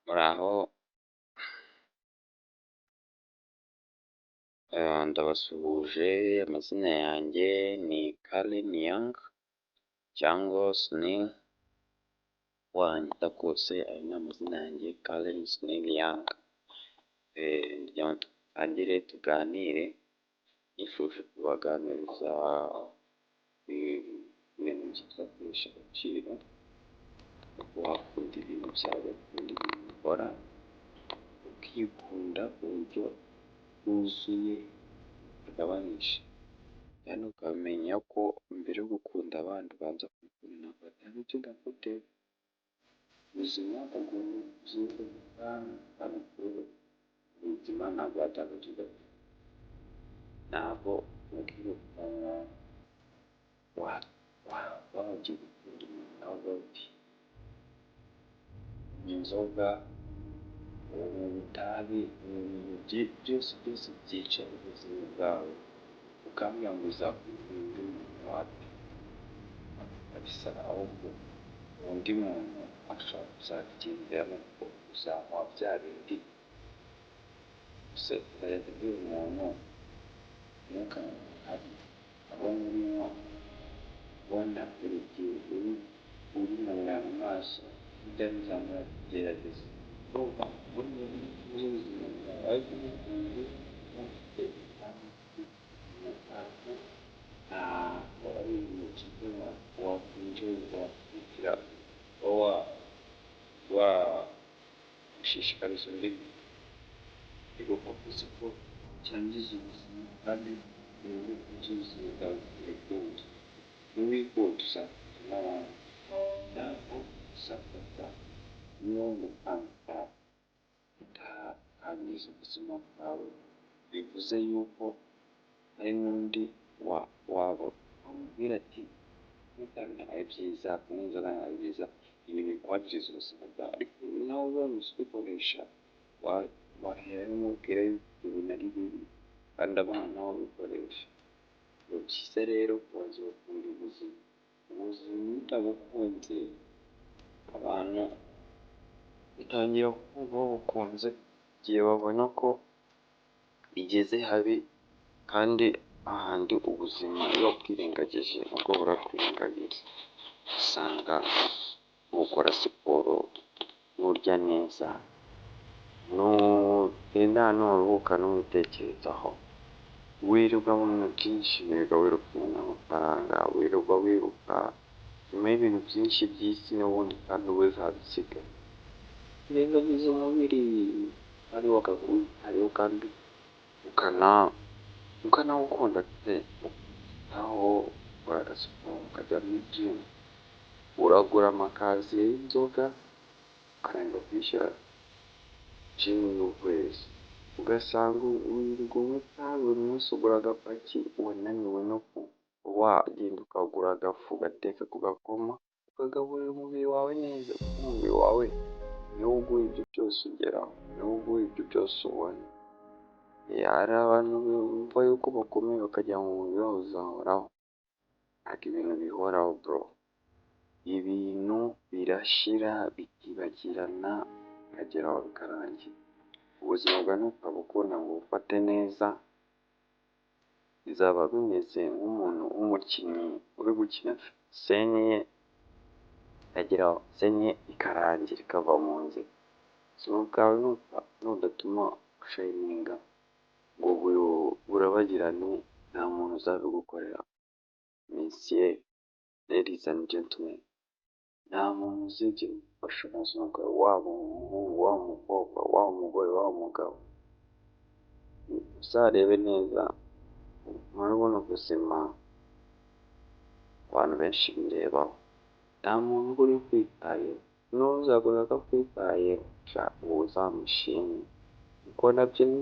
Muraho, ndabasuhuje, amazina yanjye ni Karen Young cyangwa Snell, wanyita kose ayo ni amazina yanjye Karen Snell Young, tugire tuganire, nifuje kubaganiriza ibintu byitwa kwihesha agaciro, no wakunda ibintu byawe, ukunda ibintu ukora, ukikunda ku buryo bwuzuye butagabanije, kandi ukamenya ko mbere yo gukunda abandi ubanza kwikunda nawe. Hari icyo udafite ubuzima bugomba byiza kandi ubuzima ntabwo watakaza udafite, ntabwo ukirukanka wagiye gukunda umuntu nawe uti inzoga, itabi, byose byica ubuzima bwawe, ukambwira ngo uzakwikunda umuntu wapi, bisa ahubwo undi muntu ashobora kuzabigenderamo kuko uzamuha bya bindi, gusa uzajya ubwira umuntu ntukamuhe abona urimo ubona buri gihe urimurira mu maso, ibyo bizamugerageza urumva buriya ubuzima bwawe ariko ufite ntabwo ari ibintu kimwe wakwinjiza wakwitira washishikariza undi bigukoze ko cyangiza ubuzima kandi ubu ubuzima bwawe bwikunda, n'uwikunda uzafata n'abandi, ntabwo uzafata n'uwo mukandida utangiza ubuzima bwawe, bivuze yuko hari n'undi wamubwira ati itabi ntabwo ari byiza, kunywa inzoga ntabwo ari byiza, ibi bikwangiriza ubuzima bwawe, ariko nawe uramutse ubikoresha wahera umubwira yuko ibintu ari bibi kandi abana nabo babikoresha. Ni byiza rero kubanza ugakunda ubuzima, ubuzima iyo utabukunze abantu utangira kumva babukunze igihe babona ko bigeze habi, kandi ahandi ubuzima iyo wabwirengagije nabwo burakwirengagiza, usanga ukora siporo, urya neza, ugenda ahantu uruhuka ntutekerezaho, wirirwa mu bintu byinshi, wirirwa wirukana amafaranga, wirirwa wiruka nyuma y'ibintu byinshi by'isi n'ubundi kandi uba uzabisiga, wirengagiza umubiri ariwo kandi ukanawukunda pe, aho ukora siporo ukajya muri gym, uragura amakaziye y'inzoga ukananirwa kwishyura gym y'ukwezi, ugasanga wirirwa unywa itabi buri munsi, ugura agapaki wananiwe no wagenda ukagura agafu ugateka ku gakoma ukagaburira umubiri wawe neza, kuko umubiri wawe niwo uguha ibyo byose ugeraho, niwo uguha ibyo byose ubona. Hari abantu bumva yuko bakomeye bakagira ngo umubiri wabo uzahoraho, ntabwo ibintu bihoraho bro, ibintu birashira bikibagirana bikageraho bikarangira, ubuzima bwawe ntukabukunda ngo ubufate neza, bizaba bimeze nk'umuntu w'umukinnyi uri gukina sene ye, yageraho sene ye ikarangira ikava mu nzira, ubuzima bwawe nudatuma ushayininga ngo burabagirane, nta muntu uzabigukorera. Messieurs, ladies and gentlemen, nta muntu uzigera ugufasha mu buzima bwawe, waba umuhungu, waba umukobwa, waba umugore, waba umugabo, uzarebe neza muri buno buzima abantu benshi birebaho, nta muntu uba uri kwitayeho, n'uzagura akakwitayeho uba uzamushime kuko nabyo ni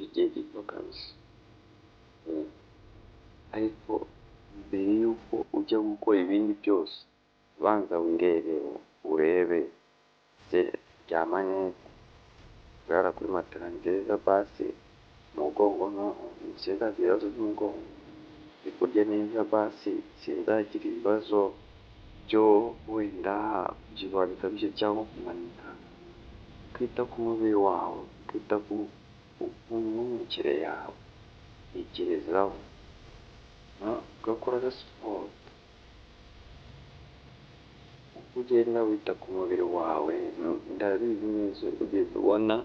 igihe gito kabisa, ariko mbere y'uko ujya gukora ibindi byose banza wirebere, urebe se ryama neza, urara kuri matera nziza basi, umugongo sinzagira ibibazo by'umugongo, uri kurya neza basi sinzagira ibibazo byo wenda kubyibuha bikabije cyangwa kunanuka, kwita ku mubiri wawe, kwita ku myumvire yawe, tekerezaho, ugakora na siporo. Uko ugenda wita ku mubiri wawe, ndabizi neza ugenda ubona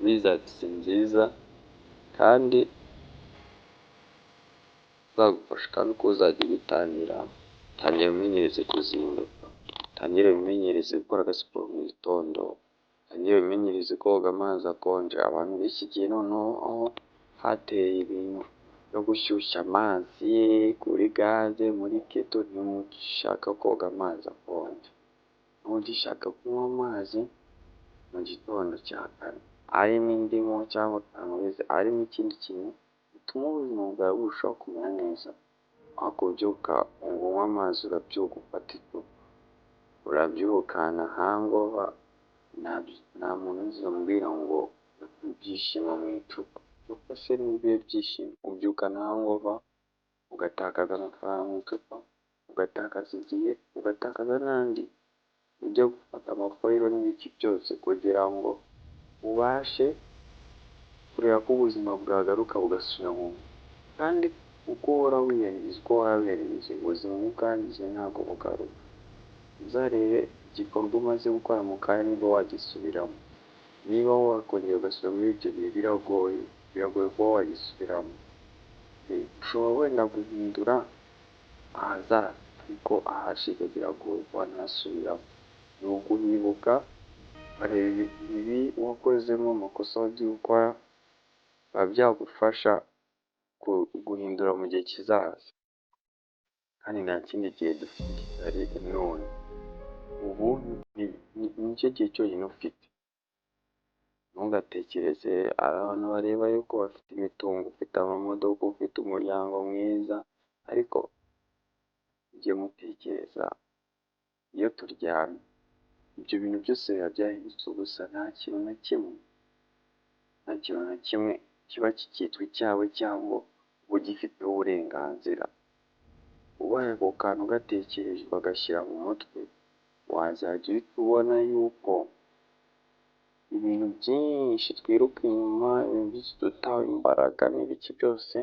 results nziza kandi bizagufasha, kandi uko uzajya ubitangira, tangira wimenyereze kuzinduka, tangire wimenyereze gukora agasiporo mu gitondo, tangire wimenyereze koga amazi akonje. Abantu b'iki gihe noneho aho hateye ibintu byo gushyushya amazi kuri gaze, muri keto, ntimushaka koga amazi akonje, ntugishaka kunywa amazi mu gitondo cya kare arimo indimu cyangwa tangawizi, arimo ikindi kintu bituma ubuzima bwawe burushaho kumera neza. Aho kubyuka ngo unywe amazi, urabyuka ufata icupa, urabyukana hangover, nta muntu uzambwira ngo ibyishimo mu icupa. Icupa se ni ibihe byishimo? Ubyukana hangover, ugatakaza amafaranga mu icupa, ugatakaza igihe, ugatakaza n'andi, ujya gufata amafoyiro n'ibiki byose kugira ngo ubashe kureba ko ubuzima bwagaruka bugasubira mu nzu. Kandi uko uhora wiyangiza, uko uhora wiyangiza, ubuzima bwangiza ntabwo bugaruka. Uzarebe igikorwa umaze gukora mu kanya niba wagisubiramo. Niba wakongera ugasubira muri ibyo bihe, biragoye kuba wagisubiramo. Ushobora wenda guhindura ahazaza, ariko ahashize biragoye kuba wanahasubiramo. Ni ukuhibuka, ukareba ibi wakozemo, amakosa wagiye ukora, biba byagufasha guhindura mu gihe kizaza. Kandi nta kindi gihe dufite kitari none. Ubu nicyo gihe cyonyine ufite. Ntugatekereze, hari abantu bareba yuko bafite imitungo, ufite amamodoka, ufite umuryango mwiza, ariko mujye mutekereza, iyo turyamye ibyo bintu byose biba byahindutse ubusa. Nta kintu na kimwe kiba kikitwa icyawe cyangwa uba ugifiteho uburenganzira. Ubaye ako kantu ugatekereje bagashyira mu mutwe, wazajya uhita ubona yuko ibintu byinshi twiruka inyuma, ibintu byinshi dutaho imbaraga n'ibiki byose,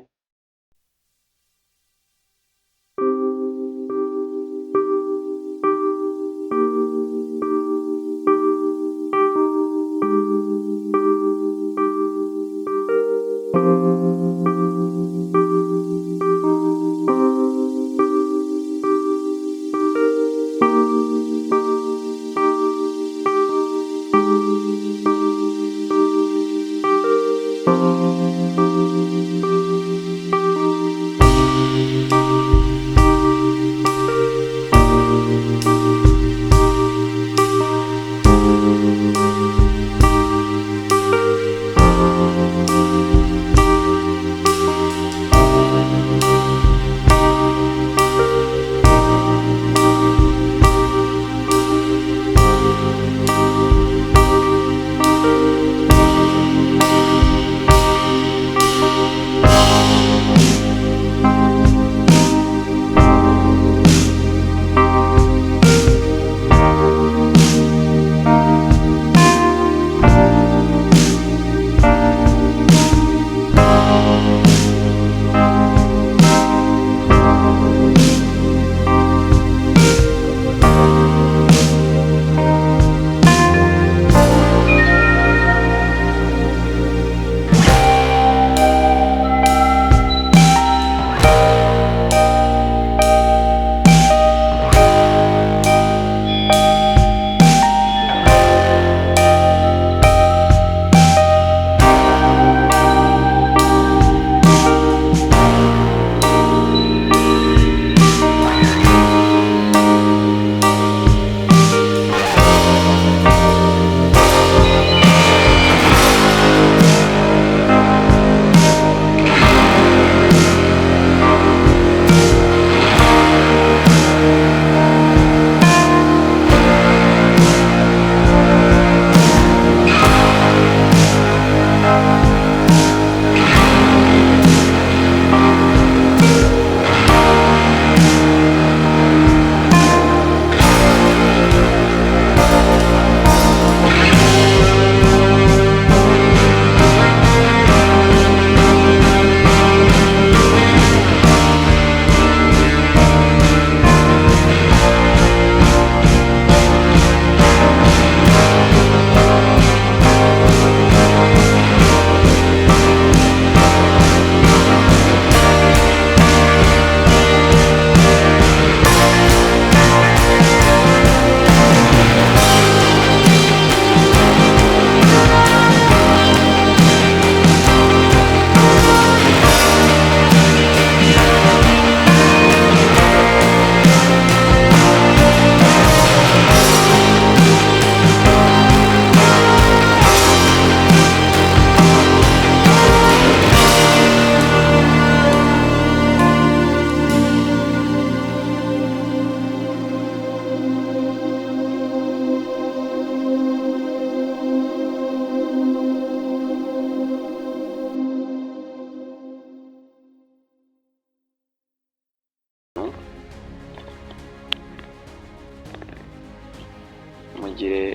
mugire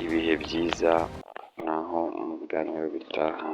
ibihe byiza naho mu biganiro bitaha.